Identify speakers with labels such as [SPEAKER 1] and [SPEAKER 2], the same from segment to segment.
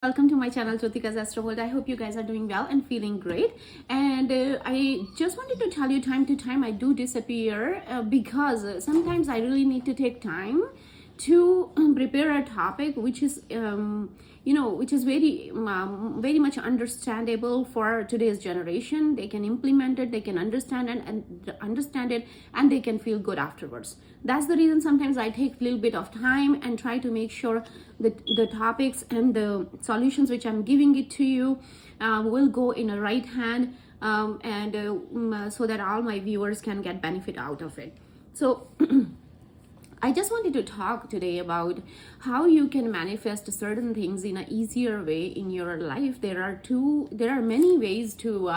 [SPEAKER 1] Welcome to my channel Jyotika's Astro World. I hope you guys are doing well and feeling great. And I just wanted to tell you, time to time I do disappear because sometimes I really need to take time to prepare a topic which is which is very much understandable for today's generation. They can implement it, they can understand and understand it, and they can feel good afterwards. That's the reason sometimes I take a little bit of time and try to make sure that the topics and the solutions which I'm giving it to you will go in a right hand, so that all my viewers can get benefit out of it. So I just wanted to talk today about how you can manifest certain things in an easier way in your life. There are many ways to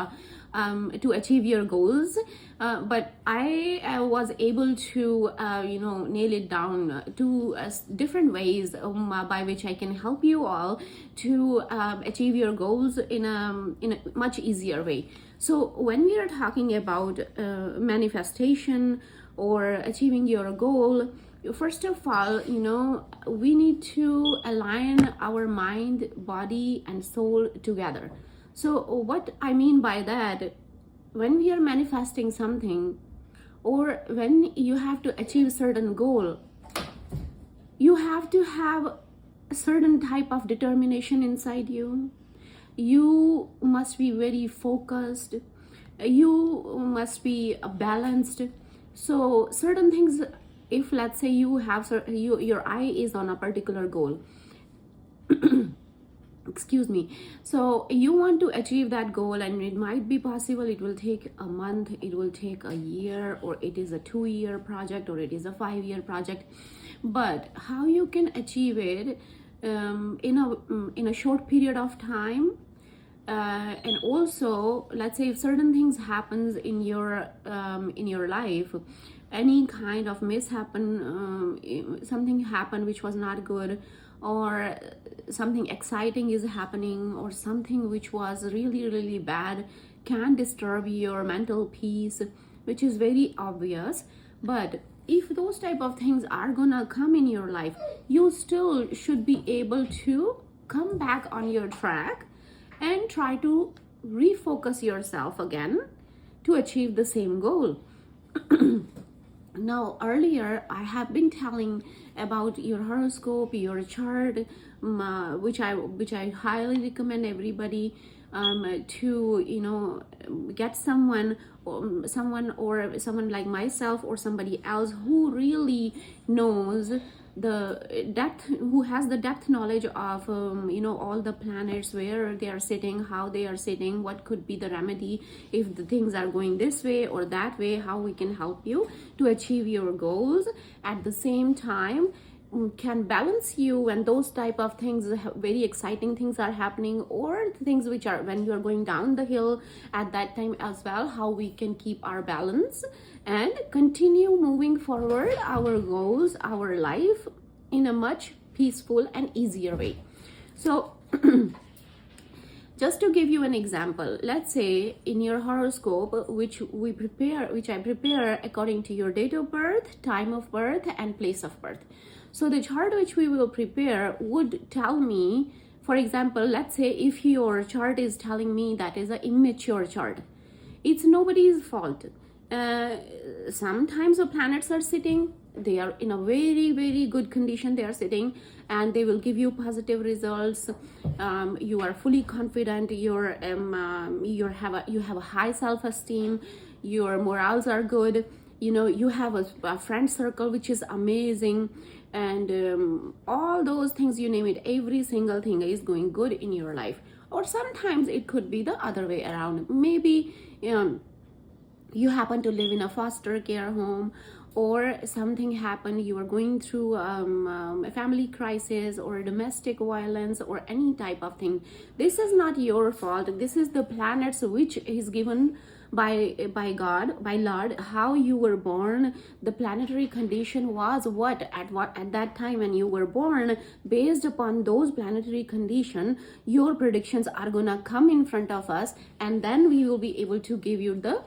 [SPEAKER 1] achieve your goals, but I was able to nail it down to different ways by which I can help you all to achieve your goals in a much easier way. So when we are talking about manifestation or achieving your goal, first of all, we need to align our mind, body, and soul together. So what I mean by that, when we are manifesting something or when you have to achieve a certain goal, you have to have a certain type of determination inside you. You must be very focused. You must be balanced. So certain things, if let's say you have your eye is on a particular goal, excuse me, so you want to achieve that goal, and it might be possible it will take a month, it will take a year, or it is a 2-year project, or it is a 5-year project. But how you can achieve it in a short period of time, and also let's say if certain things happens in your life, any kind of mishappen, something happened which was not good, or something exciting is happening, or something which was really bad can disturb your mental peace, which is very obvious. But if those type of things are gonna come in your life, you still should be able to come back on your track and try to refocus yourself again to achieve the same goal. Now, earlier I have been telling about your horoscope, your chart, which I highly recommend everybody to get someone like myself or somebody else who really knows the depth, who has the depth knowledge of all the planets, where they are sitting, how they are sitting, what could be the remedy if the things are going this way or that way, how we can help you to achieve your goals. At the same time, can balance you when those type of things, very exciting things are happening, or things which are when you are going down the hill at that time as well, how we can keep our balance and continue moving forward our goals, our life in a much peaceful and easier way. So just to give you an example, let's say in your horoscope, which I prepare according to your date of birth, time of birth, and place of birth. So the chart which we will prepare would tell me, for example, let's say if your chart is telling me that is an immature chart, it's nobody's fault. Sometimes the planets are sitting, they are in a very good condition, they are sitting, and they will give you positive results. You are fully confident, you have a high self-esteem, your morals are good, you have a friend circle which is amazing, and all those things, you name it, every single thing is going good in your life. Or sometimes it could be the other way around. Maybe you happen to live in a foster care home, or something happened, you are going through a family crisis or domestic violence or any type of thing. This is not your fault. This is the planets which is given by God, by Lord, how you were born. The planetary condition was what at that time when you were born. Based upon those planetary condition, your predictions are gonna come in front of us, and then we will be able to give you the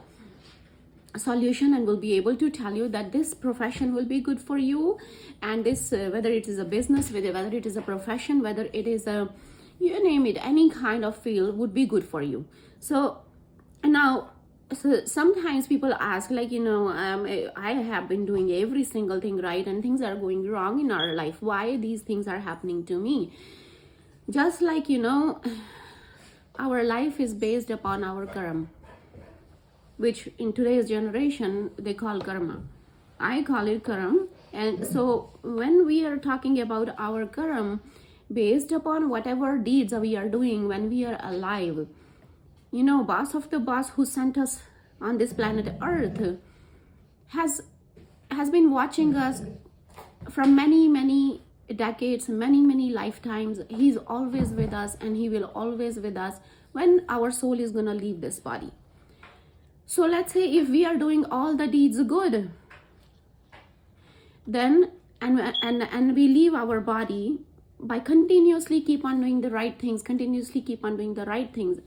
[SPEAKER 1] solution, and will be able to tell you that this profession will be good for you, and this whether it is a business, whether it is a profession, whether it is a you name it, any kind of field would be good for you. So now, so sometimes people ask, like, I have been doing every single thing right and things are going wrong in our life. Why these things are happening to me? Just like, our life is based upon our karma, which in today's generation they call karma. I call it karma. And so when we are talking about our karma, based upon whatever deeds we are doing when we are alive, boss of the boss who sent us on this planet Earth has been watching us from many decades, many lifetimes. He's always with us, and he will always with us when our soul is gonna leave this body. So let's say if we are doing all the deeds good, then and we leave our body by continuously keep on doing the right things,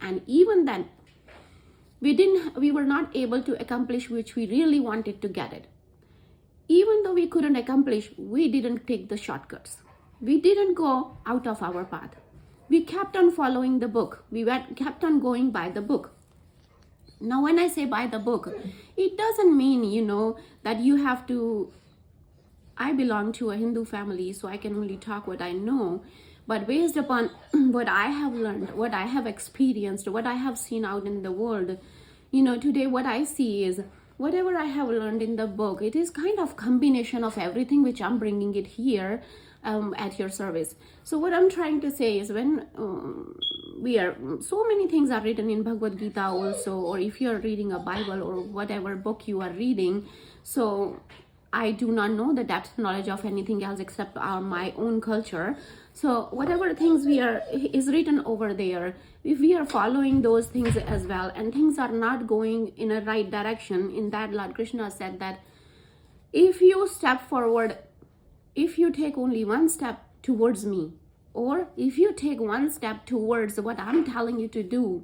[SPEAKER 1] and even then we were not able to accomplish which we really wanted to get it. Even though we couldn't accomplish, we didn't take the shortcuts. We didn't go out of our path. We kept on following the book. We kept on going by the book. Now, when I say by the book, it doesn't mean, that you have to. I belong to a Hindu family, so I can only talk what I know. But based upon what I have learned, what I have experienced, what I have seen out in the world, today what I see is whatever I have learned in the book, it is kind of combination of everything which I'm bringing it here at your service. So what I'm trying to say is when so many things are written in Bhagavad Gita also, or if you're reading a Bible or whatever book you are reading. So I do not know the depth knowledge of anything else except my own culture. So whatever things is written over there, if we are following those things as well, and things are not going in a right direction, in that Lord Krishna said that if you step forward, if you take only one step towards me, or if you take one step towards what I'm telling you to do,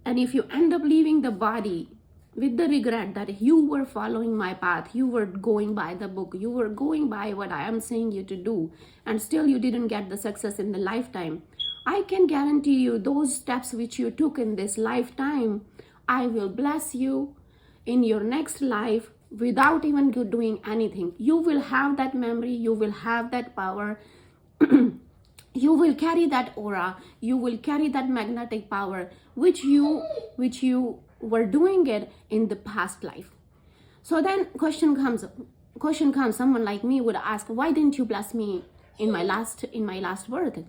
[SPEAKER 1] and if you end up leaving the body with the regret that you were following my path, you were going by the book, you were going by what I am saying you to do, and still you didn't get the success in the lifetime, I can guarantee you those steps which you took in this lifetime, I will bless you in your next life without even doing anything. You will have that memory, you will have that power, you will carry that aura, you will carry that magnetic power which you were doing it in the past life. So then question comes, someone like me would ask, why didn't you bless me in my last birth?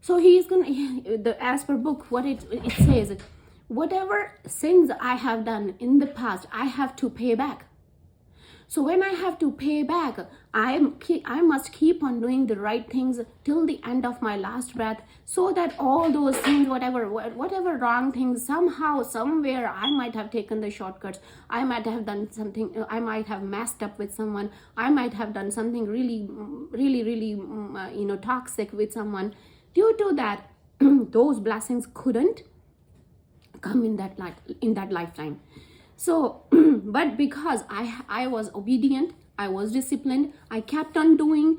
[SPEAKER 1] So he's gonna, as per book, what it says, whatever sins I have done in the past, I have to pay back. So when I have to pay back, I must keep on doing the right things till the end of my last breath, so that all those things, whatever wrong things, somehow, somewhere, I might have taken the shortcuts, I might have done something, I might have messed up with someone, I might have done something really toxic with someone. Due to that, those blessings couldn't come in that lifetime. So, but because I was obedient, I was disciplined, I kept on doing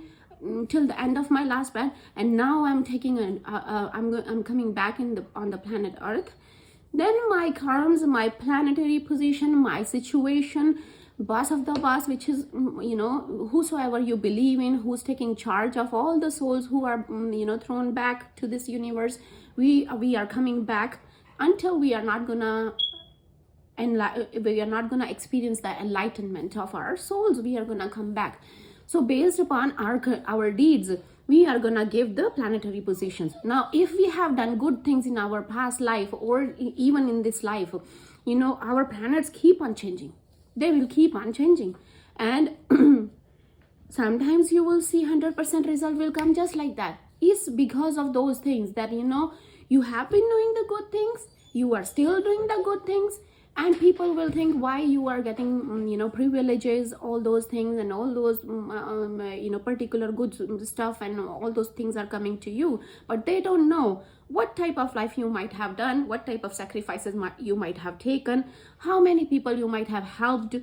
[SPEAKER 1] till the end of my last breath, and now I'm taking I'm coming back on the planet Earth. Then my karmas, my planetary position, my situation, boss of the boss, which is whosoever you believe in, who's taking charge of all the souls who are thrown back to this universe. We are coming back until we are not gonna experience the enlightenment of our souls. We are gonna come back. So based upon our deeds, we are gonna give the planetary positions. Now, if we have done good things in our past life, or even in this life, our planets keep on changing. They will keep on changing, and sometimes you will see 100% result will come just like that. It's because of those things that you have been doing the good things, you are still doing the good things, and people will think why you are getting privileges, all those things, and all those particular good stuff, and all those things are coming to you, but they don't know what type of life you might have done, what type of sacrifices you might have taken, how many people you might have helped,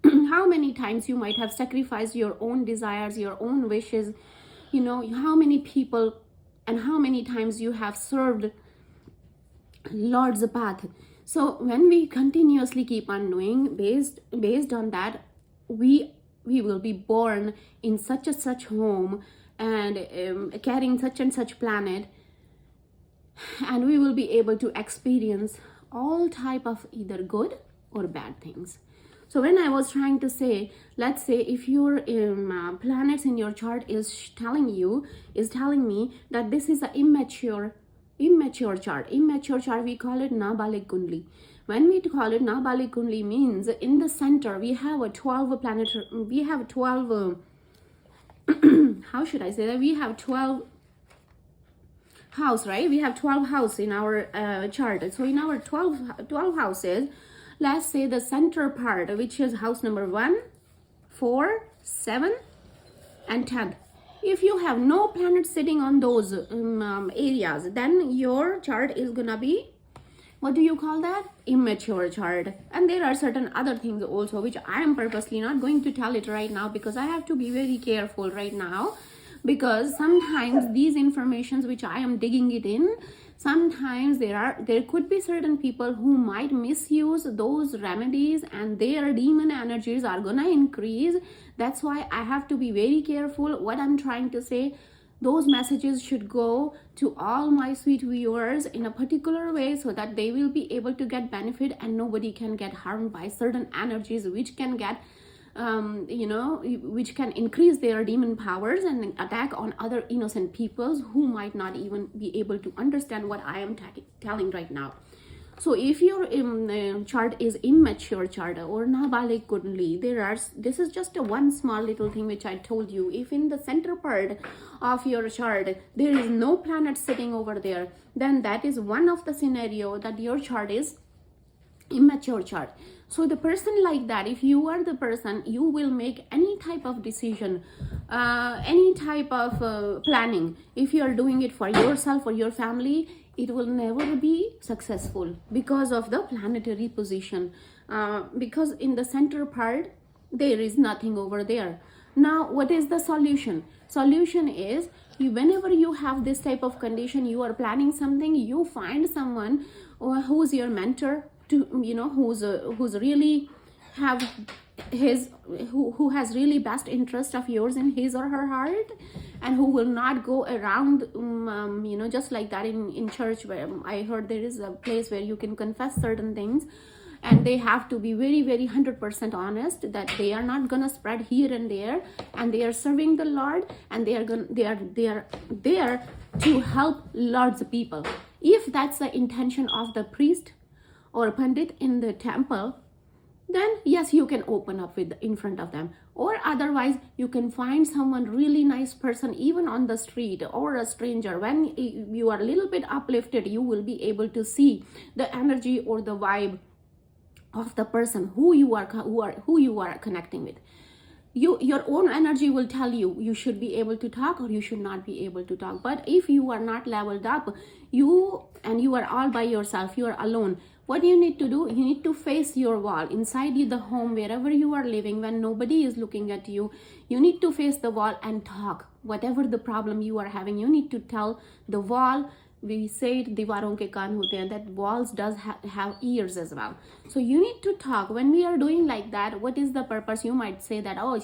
[SPEAKER 1] how many times you might have sacrificed your own desires, your own wishes, how many people and how many times you have served Lord's path. So when we continuously keep on doing, based on that, we will be born in such a such home, and carrying such and such planet, and we will be able to experience all type of either good or bad things. So when I was trying to say, let's say if your planets in your chart is telling me that this is an immature chart. Immature chart, we call it Nabalik Kundli. When we call it Nabalik Kundli, means in the center we have a 12 planet, we have 12 how should I say that, we have 12 house, right? We have 12 house in our chart. So in our 12 houses, let's say the center part, which is house number 1, 4, 7 and 10. If you have no planet sitting on those areas, then your chart is gonna be, what do you call that? Immature chart. And there are certain other things also, which I am purposely not going to tell it right now, because I have to be very careful right now, because sometimes these informations which I am digging it in, sometimes there could be certain people who might misuse those remedies, and their demon energies are gonna increase. That's why I have to be very careful what I'm trying to say. Those messages should go to all my sweet viewers in a particular way, so that they will be able to get benefit, and nobody can get harmed by certain energies which can get which can increase their demon powers and attack on other innocent peoples who might not even be able to understand what I am telling right now. So if your chart is immature chart or Nabalik Kundli, this is just a one small little thing which I told you. If in the center part of your chart there is no planet sitting over there, then that is one of the scenario that your chart is immature chart. So the person like that, if you are the person, you will make any type of decision, any type of planning. If you are doing it for yourself or your family, it will never be successful because of the planetary position, because in the center part there is nothing over there. Now what is the solution? Solution is, whenever you have this type of condition, you are planning something, you find someone who's your mentor, to who's really have his who has really best interest of yours in his or her heart, and who will not go around just like that in church, where I heard there is a place where you can confess certain things, and they have to be very, very 100% honest that they are not gonna spread here and there, and they are serving the Lord, and they are there to help Lord's people. If that's the intention of the priest or pandit in the temple, then yes, you can open up in front of them. Or otherwise, you can find someone really nice person, even on the street, or a stranger. When you are a little bit uplifted, you will be able to see the energy or the vibe of the person who you are connecting with. Your own energy will tell you you should be able to talk or you should not be able to talk. But if you are not leveled up, you are all by yourself, you are alone, what you need to do, you need to face your wall inside the home, wherever you are living. When nobody is looking at you, you need to face the wall and talk. Whatever the problem you are having, you need to tell the wall. We say it, diwaron ke kaan hote hain, that walls does have ears as well. So you need to talk. When we are doing like that, what is the purpose? You might say that, oh,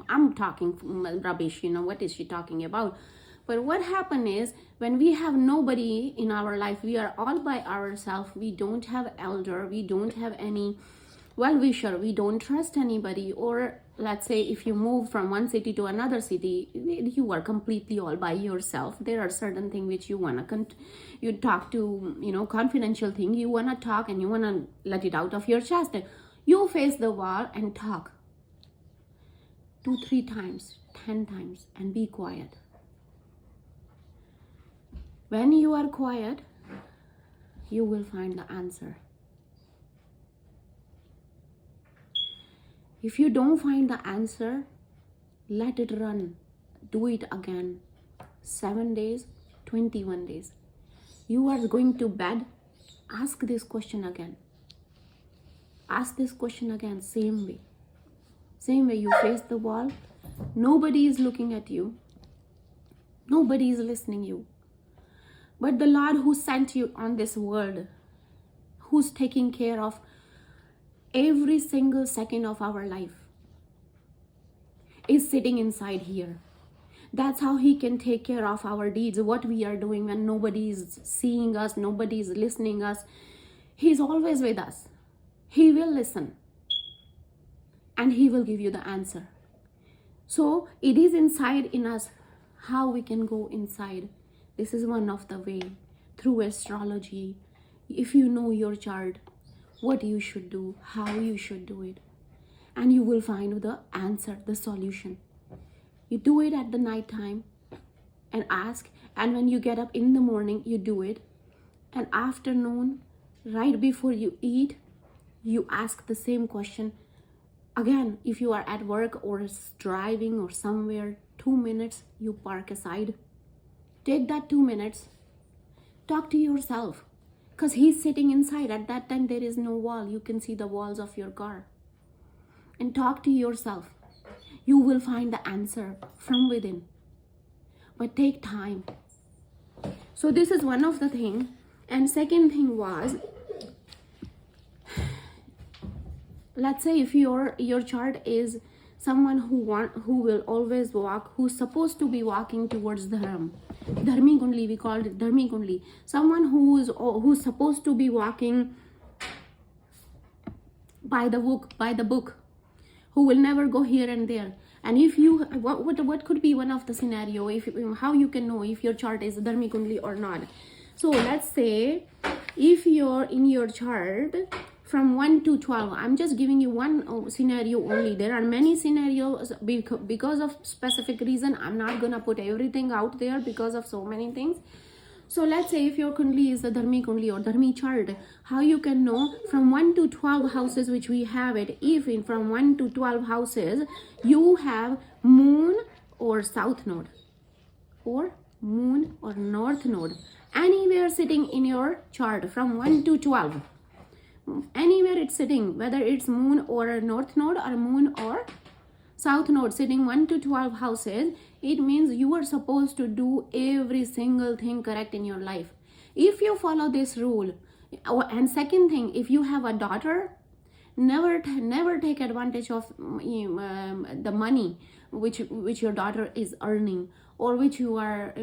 [SPEAKER 1] I'm talking rubbish, what is she talking about? But what happened is, when we have nobody in our life, we are all by ourselves, we don't have elder, we don't have any well-wisher, we don't trust anybody. Or let's say if you move from one city to another city, you are completely all by yourself. There are certain things which you want to you talk to, confidential thing you want to talk, and you want to let it out of your chest. You face the wall and talk 2-3 times, 10 times, and be quiet. When you are quiet, you will find the answer. If you don't find the answer, let it run. Do it again. 7 days, 21 days. You are going to bed, ask this question again. Ask this question again, same way. Same way you face the wall. Nobody is looking at you. Nobody is listening you. But the Lord who sent you on this world, who's taking care of every single second of our life, is sitting inside here. That's how he can take care of our deeds, what we are doing when nobody is seeing us, nobody is listening us. He's always with us. He will listen and he will give you the answer. So it is inside in us how we can go inside. This is one of the way, through astrology. If you know your chart, what you should do, how you should do it, and you will find the answer, the solution. You do it at the night time and ask, and when you get up in the morning, you do it. And afternoon, right before you eat, you ask the same question. Again, if you are at work or driving or somewhere, 2 minutes, you park aside. Take that 2 minutes. Talk to yourself. Because he's sitting inside. At that time, there is no wall. You can see the walls of your car. And talk to yourself. You will find the answer from within. But take time. So this is one of the thing. And second thing was, let's say if your chart is someone who will always walk, who's supposed to be walking towards dharma. Dharmi Kundli, we called it Dharmi Kundli. Someone who's supposed to be walking by the book, who will never go here and there. And if you, what could be one of the scenario, if how you can know if your chart is Dharmi Kundli or not. So let's say if you're in your chart from 1 to 12, I'm just giving you one scenario only. There are many scenarios because of specific reason. I'm not gonna put everything out there because of so many things. So let's say if your Kundli is the Dharmi Kundli or Dharmi chart, how you can know from 1 to 12 houses which we have it, if in from 1 to 12 houses you have moon or south node or moon or north node, anywhere sitting in your chart from 1 to 12, anywhere it's sitting, whether it's moon or a north node or moon or south node sitting 1 to 12 houses, it means you are supposed to do every single thing correct in your life. If you follow this rule, and second thing, if you have a daughter, never take advantage of the money which your daughter is earning, or which you are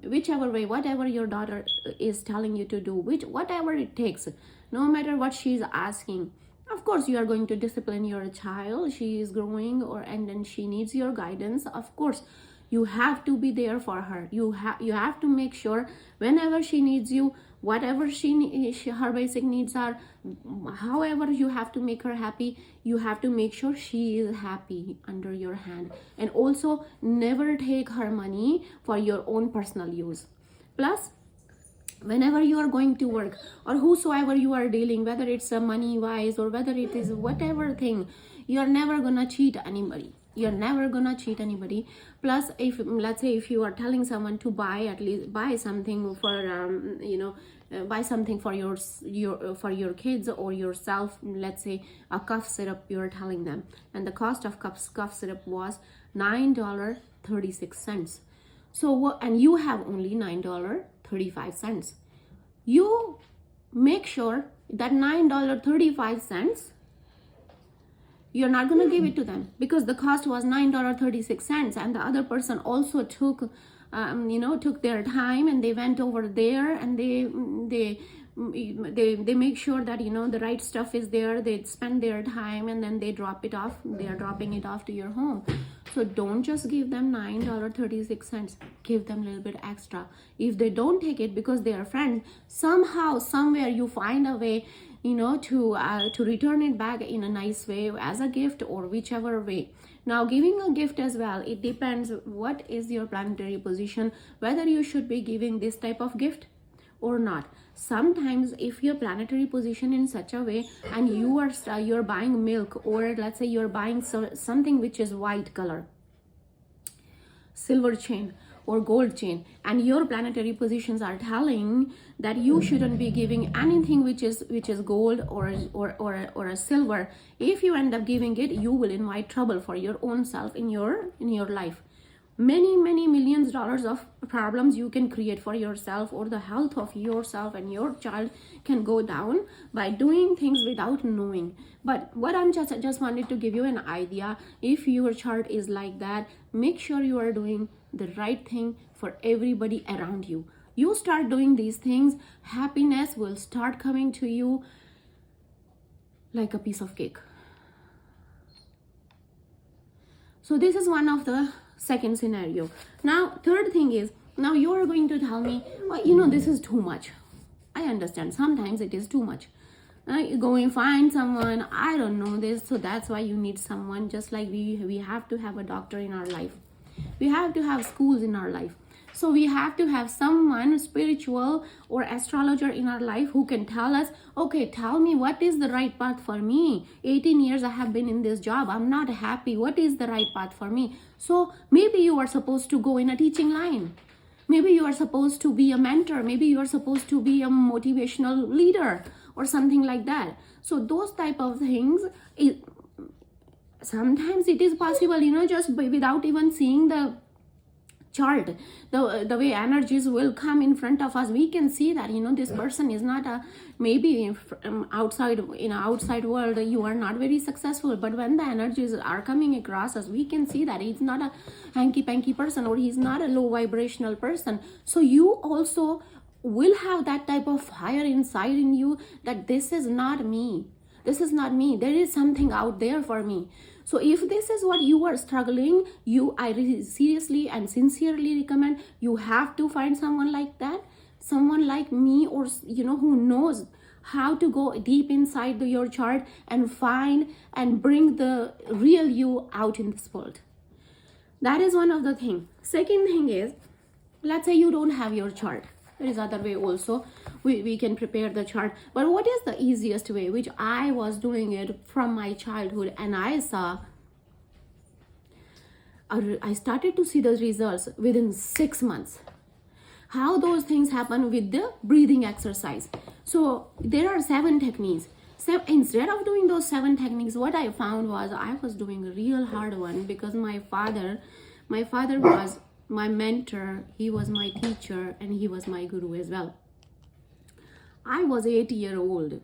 [SPEAKER 1] whichever way, whatever your daughter is telling you to do, whatever it takes, no matter what she's asking. Of course, you are going to discipline your child. She is growing, and then she needs your guidance. Of course, you have to be there for her. You have to make sure whenever she needs you, whatever her basic needs are, however you have to make her happy, you have to make sure she is happy under your hand. And also, never take her money for your own personal use. Plus, whenever you are going to work or whosoever you are dealing, whether it's a money wise or whether it is whatever thing, you are never gonna cheat anybody. You're never gonna cheat anybody. Plus, if let's say if you are telling someone to buy, at least buy something for buy something for your kids or yourself. Let's say a cough syrup, you're telling them, and the cost of cough syrup was $9.36. So and you have only $9.35. You make sure that $9.35 you're not going to give it to them, because the cost was $9.36, and the other person also took their time, and they went over there, and they make sure that the right stuff is there. They spend their time, and then they drop it off. They are dropping it off to your home. So don't just give them $9.36. Give them a little bit extra. If they don't take it because they are friends, somehow, somewhere you find a way, to return it back in a nice way as a gift or whichever way. Now, giving a gift as well, it depends what is your planetary position, whether you should be giving this type of gift or not. Sometimes if your planetary position in such a way, and you're buying milk, or let's say you're buying something which is white color, silver chain or gold chain, and your planetary positions are telling that you shouldn't be giving anything which is gold or a silver. If you end up giving it, you will invite trouble for your own self in your life. many millions dollars of problems you can create for yourself, or the health of yourself and your child can go down by doing things without knowing. But what I'm just wanted to give you an idea. If your chart is like that, make sure you are doing the right thing for everybody around you. You start doing these things, happiness will start coming to you like a piece of cake. So this is one of the second scenario. Now third thing is, now you are going to tell me, well, this is too much. I understand sometimes it is too much. You go and find someone, I don't know this, so that's why you need someone. Just like we have to have a doctor in our life, we have to have schools in our life. So we have to have someone spiritual or astrologer in our life who can tell us, okay, tell me what is the right path for me. 18 years I have been in this job, I'm not happy. What is the right path for me? So maybe you are supposed to go in a teaching line. Maybe you are supposed to be a mentor. Maybe you are supposed to be a motivational leader or something like that. So those type of things, sometimes it is possible, just without even seeing the chart, the way energies will come in front of us, we can see that this person is not maybe outside, in outside world you are not very successful, but when the energies are coming across us, we can see that he's not a hanky-panky person, or he's not a low vibrational person. So you also will have that type of fire inside in you, that this is not me, there is something out there for me. So if this is what you are struggling, I really seriously and sincerely recommend you have to find someone like that, someone like me, or who knows how to go deep inside your chart and find and bring the real you out in this world. That is one of the things. Second thing is, let's say you don't have your chart. There is other way also. We can prepare the chart. But what is the easiest way, which I was doing it from my childhood, and I started to see the results within 6 months. How those things happen with the breathing exercise. So there are 7 techniques. So instead of doing those 7 techniques, what I found was I was doing a real hard one, because my father was my mentor, he was my teacher, and he was my guru as well. I was 8-year-old,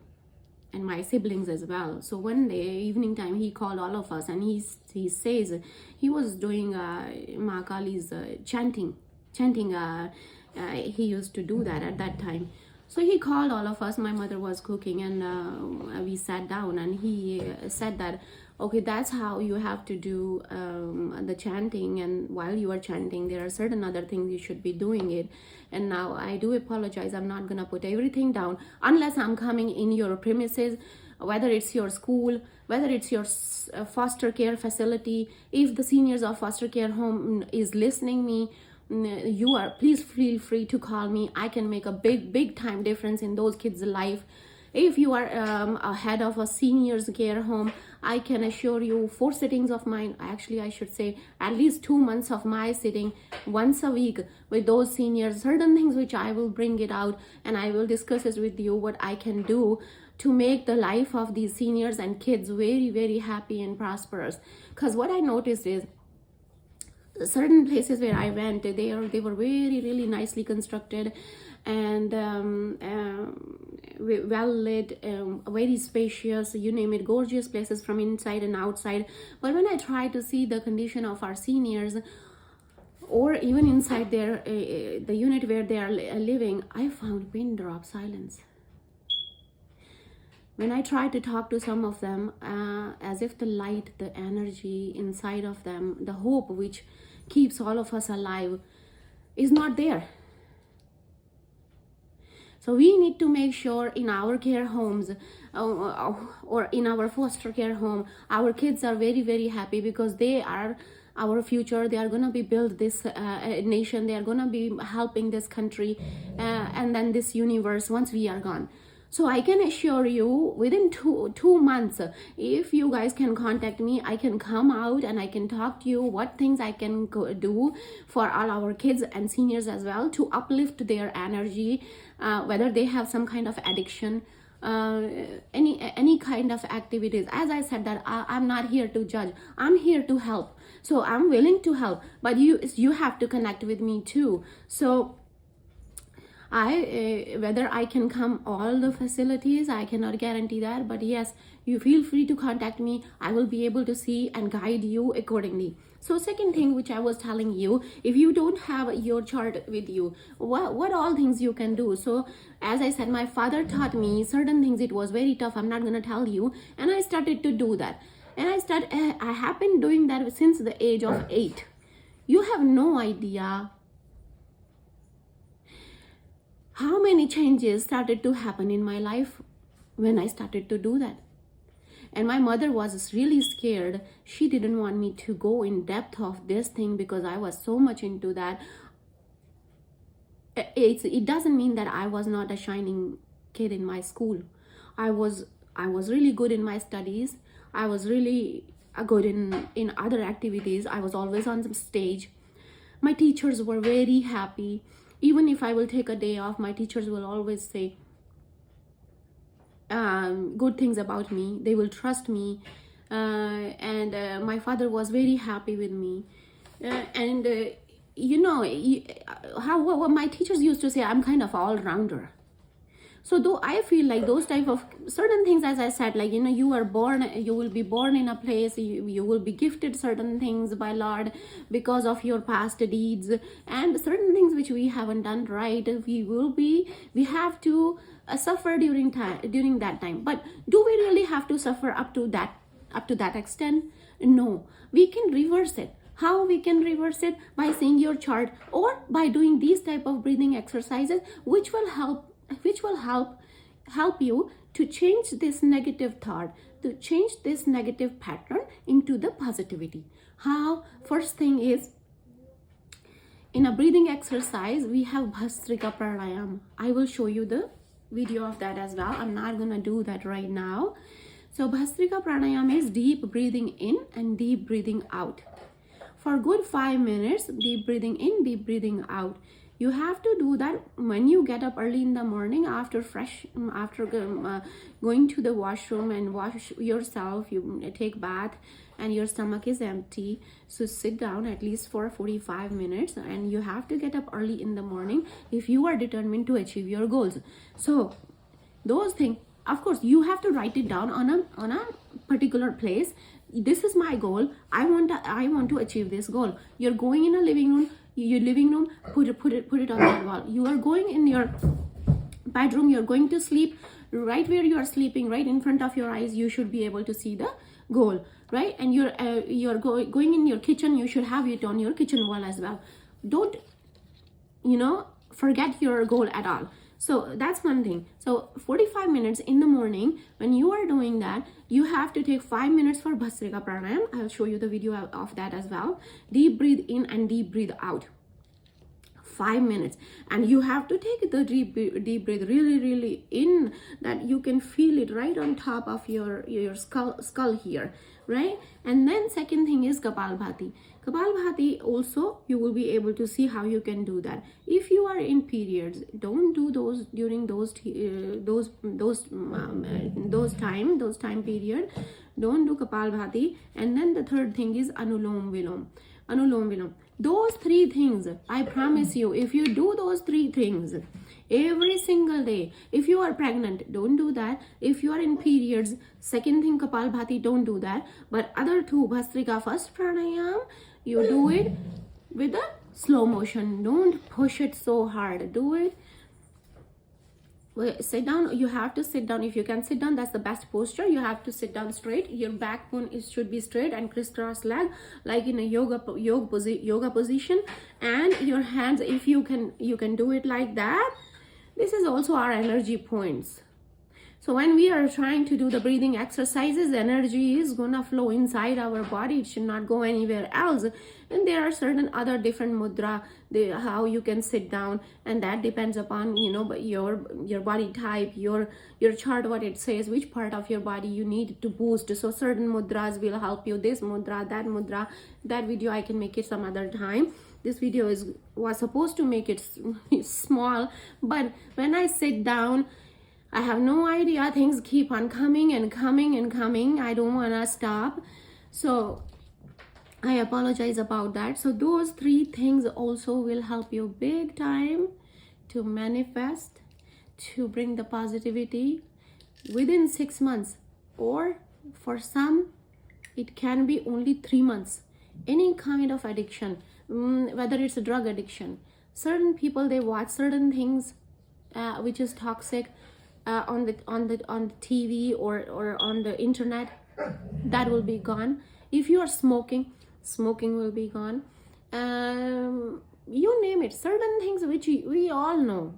[SPEAKER 1] and my siblings as well. So one day, evening time, he called all of us, and he says he was doing Ma Kali's chanting. He used to do that at that time. So he called all of us. My mother was cooking, and we sat down, and he said that, okay, that's how you have to do the chanting, and while you are chanting, there are certain other things you should be doing it. And now I do apologize, I'm not gonna put everything down unless I'm coming in your premises, whether it's your school, whether it's your foster care facility. If the seniors of foster care home is listening me, please feel free to call me. I can make a big time difference in those kids' life. If you are a head of a seniors care home, I can assure you 4 sittings of mine, actually I should say at least 2 months of my sitting once a week with those seniors, certain things which I will bring it out, and I will discuss this with you, what I can do to make the life of these seniors and kids very happy and prosperous. Because what I noticed is, certain places where I went, they were really nicely constructed and well lit, very spacious, you name it, gorgeous places from inside and outside. But when I try to see the condition of our seniors, or even inside their the unit where they are living, I found pin drop silence. When I try to talk to some of them, as if the light, the energy inside of them, the hope which keeps all of us alive, is not there. So we need to make sure in our care homes or in our foster care home, our kids are very happy, because they are our future. They are going to be build this nation. They are going to be helping this country and then this universe once we are gone. So I can assure you, within two months, if you guys can contact me, I can come out and I can talk to you what things I can do for all our kids and seniors as well, to uplift their energy, whether they have some kind of addiction, any kind of activities. As I said that I'm not here to judge, I'm here to help. So I'm willing to help, but you have to connect with me too. So whether I can come all the facilities, I cannot guarantee that, but yes, you feel free to contact me. I will be able to see and guide you accordingly. So second thing which I was telling you, if you don't have your chart with you, what all things you can do. So as I said, my father taught me certain things. It was very tough, I'm not going to tell you, and I started to do that. And I have been doing that since the age of 8. You have no idea how many changes started to happen in my life when I started to do that. And my mother was really scared. She didn't want me to go in depth of this thing because I was so much into that. It doesn't mean that I was not a shining kid in my school. I was really good in my studies. I was really good in other activities. I was always on the stage. My teachers were very happy. Even if I will take a day off, my teachers will always say good things about me. They will trust me. And my father was very happy with me. You know, what my teachers used to say, I'm kind of all-rounder. So though I feel like those type of certain things, as I said, like, you know, you will be born in a place, you will be gifted certain things by Lord because of your past deeds, and certain things which we haven't done right, we have to suffer during that time. But do we really have to suffer up to that extent? No, we can reverse it. How we can reverse it? By seeing your chart or by doing these type of breathing exercises, which will help you to change this negative thought, to change this negative pattern into the positivity. How? First thing is, in a breathing exercise, we have Bhastrika Pranayama. I will show you the video of that as well. I'm not gonna do that right now. So Bhastrika Pranayama is deep breathing in and deep breathing out. For good 5 minutes, deep breathing in, deep breathing out. You have to do that when you get up early in the morning after going to the washroom and wash yourself. You take bath and your stomach is empty. So sit down at least for 45 minutes, and you have to get up early in the morning if you are determined to achieve your goals. So those things, of course, you have to write it down on a particular place. This is my goal. I want to achieve this goal. You're going in a living room. Your living room, put it on the wall. You are going in your bedroom, you're going to sleep. Right where you are sleeping, right in front of your eyes, you should be able to see the goal, right? And you're going in your kitchen, you should have it on your kitchen wall as well. Don't forget your goal at all. So that's one thing. So 45 minutes in the morning, when you are doing that, you have to take 5 minutes for Bhastrika Pranayama. I'll show you the video of that as well. Deep breathe in and deep breathe out. 5 minutes, and you have to take the deep breath really in, that you can feel it right on top of your skull here, right? And then second thing is Kapalbhati. Kapalbhati also, you will be able to see how you can do that. If you are in periods, don't do those during those time period. Don't do Kapalbhati. And then the third thing is Anulom Vilom. Anulom Vilom. Those 3 things, I promise you, if you do those 3 things every single day, if you are pregnant, don't do that. If you are in periods, second thing Kapalbhati, don't do that. But other 2, Bhastrika, first pranayam, you do it with a slow motion. Don't push it so hard. Do it. Sit down. You have to sit down. If you can sit down, that's the best posture. You have to sit down straight. Your backbone should be straight and crisscross leg, like in a yoga position. And your hands, if you can do it like that. This is also our energy points. So when we are trying to do the breathing exercises, energy is gonna flow inside our body. It should not go anywhere else. And there are certain other different mudra, how you can sit down, and that depends upon your body type, your chart, what it says, which part of your body you need to boost. So certain mudras will help you. This mudra, that video I can make it some other time. This video was supposed to make it small, but when I sit down, I have no idea. Things keep on coming and coming and coming. I don't want to stop. So I apologize about that. So those three things also will help you big time to manifest, to bring the positivity within 6 months, or for some it can be only 3 months. Any kind of addiction, whether it's a drug addiction, certain people, they watch certain things which is toxic on the TV or on the internet, that will be gone. If you are smoking will be gone. You name it, certain things which we all know.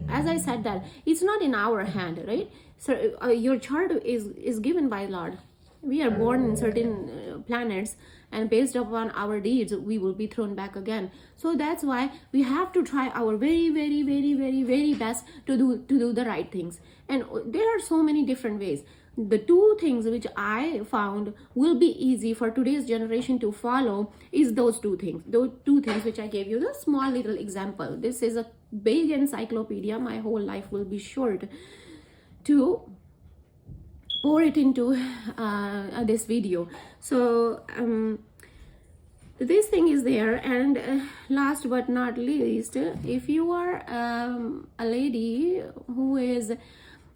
[SPEAKER 1] As I said, that it's not in our hand, right? So your chart is given by Lord. We are born in certain planets, and based upon our deeds we will be thrown back again. So that's why we have to try our very very very very very best to do the right things. And there are so many different ways. The two things which I found will be easy for today's generation to follow is those two things. Those two things which I gave you the small little example. This is a big encyclopedia. My whole life will be short to pour it into this video. So this thing is there. And last but not least, if you are a lady who is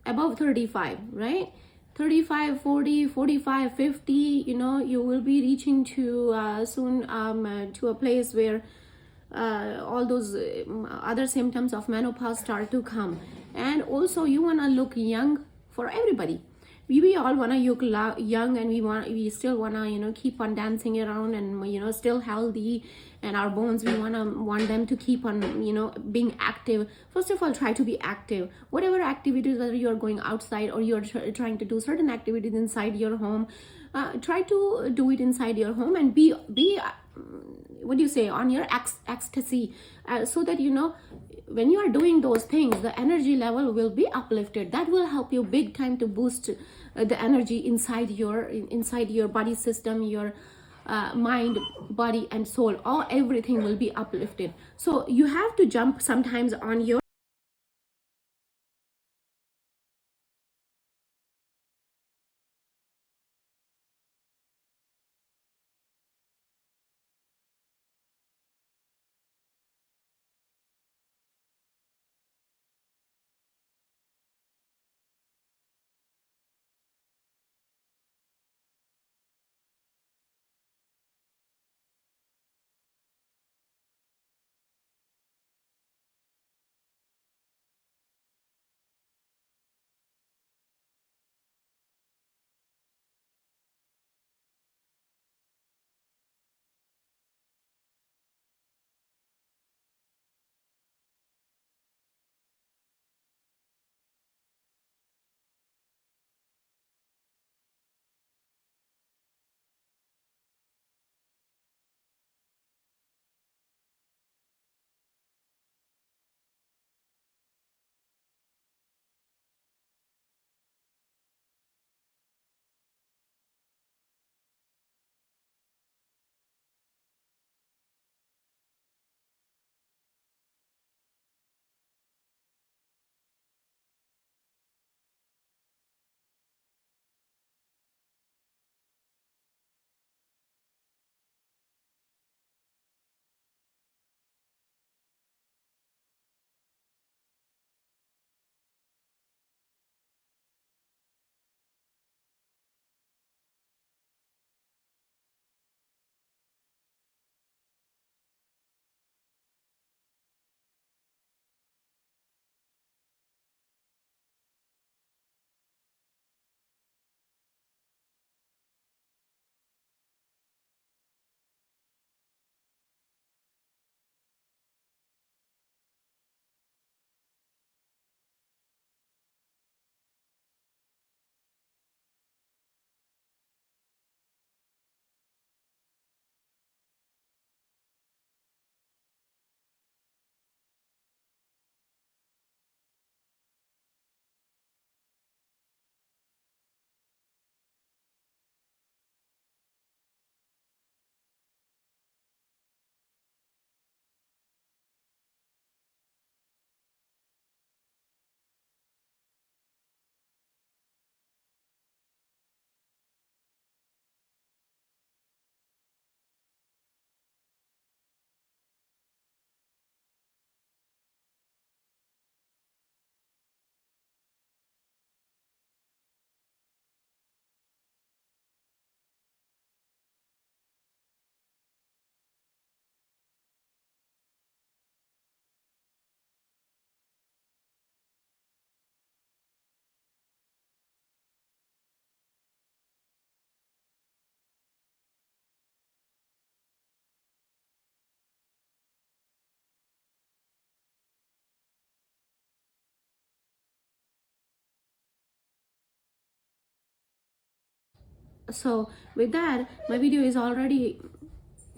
[SPEAKER 1] above 35, right, 35, 40, 45, 50, you will be reaching to soon to a place where all those other symptoms of menopause start to come. And also you want to look young. For everybody, we all want to look young, and we still want to keep on dancing around, and still healthy, and our bones, we want them to keep on being active. First of all, try to be active. Whatever activities that you are going outside, or you're trying to do certain activities inside your home, try to do it inside your home, and be what do you say, on your ecstasy, so that when you are doing those things, the energy level will be uplifted. That will help you big time to boost the energy inside your body system, your mind, body and soul. Everything will be uplifted. So you have to jump sometimes on your So with that, my video is already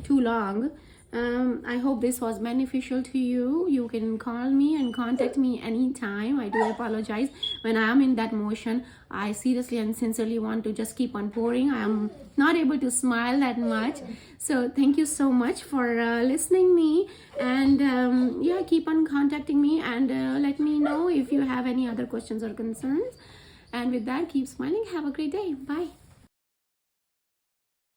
[SPEAKER 1] too long. I hope this was beneficial to you. You can call me and contact me anytime. I do apologize when I am in that motion. I seriously and sincerely want to just keep on pouring. I am not able to smile that much. So thank you so much for listening me, and yeah, keep on contacting me, and let me know if you have any other questions or concerns. And with that, keep smiling. Have a great day. Bye.